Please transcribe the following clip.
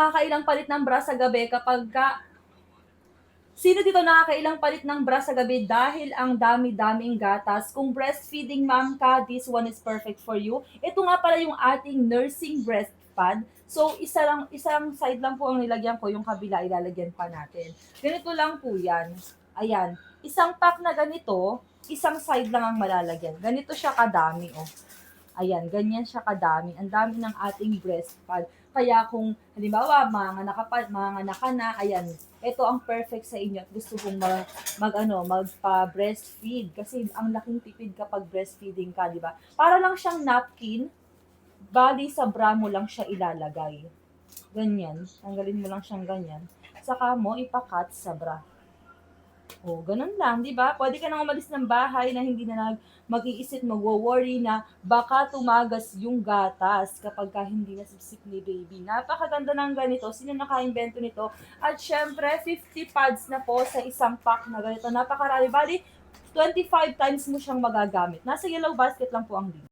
nakakailang palit ng bra sa gabi sino dito nakakailang palit ng bra sa gabi dahil ang dami-daming gatas? Kung breastfeeding mom ka, this one is perfect for you. Ito nga pala yung ating nursing breast pad. So, isang side lang po ang nilagyan ko, yung kabila ilalagyan pa natin. Ganito lang po yan. Ayan. Isang pack na ganito, isang side lang ang malalagyan. Ganito siya kadami, oh. Ayan, ganyan siya kadami. Ang dami ng ating breast pad. Kaya kung halimbawa manganak ka na, ayan, ito ang perfect sa inyo at gusto kong magpa-breastfeed kasi ang laking tipid kapag breastfeeding ka, di ba? Para lang siyang napkin, bali sa bra mo lang siya ilalagay. Ganyan, tanggalin mo lang siyang ganyan. Saka mo ipakat sa bra. Oh, ganun lang, 'di ba? Pwede ka nang umalis ng bahay na hindi na mag-iisip, magwo-worry na baka tumagas yung gatas kapagka hindi nasipsip ni baby. Napakaganda ng ganito. Sino nakaimbento nito? At syempre, 50 pads na po sa isang pack na ganito. Napakarami. Bali, 25 times mo siyang magagamit. Nasa yellow basket lang po ang link.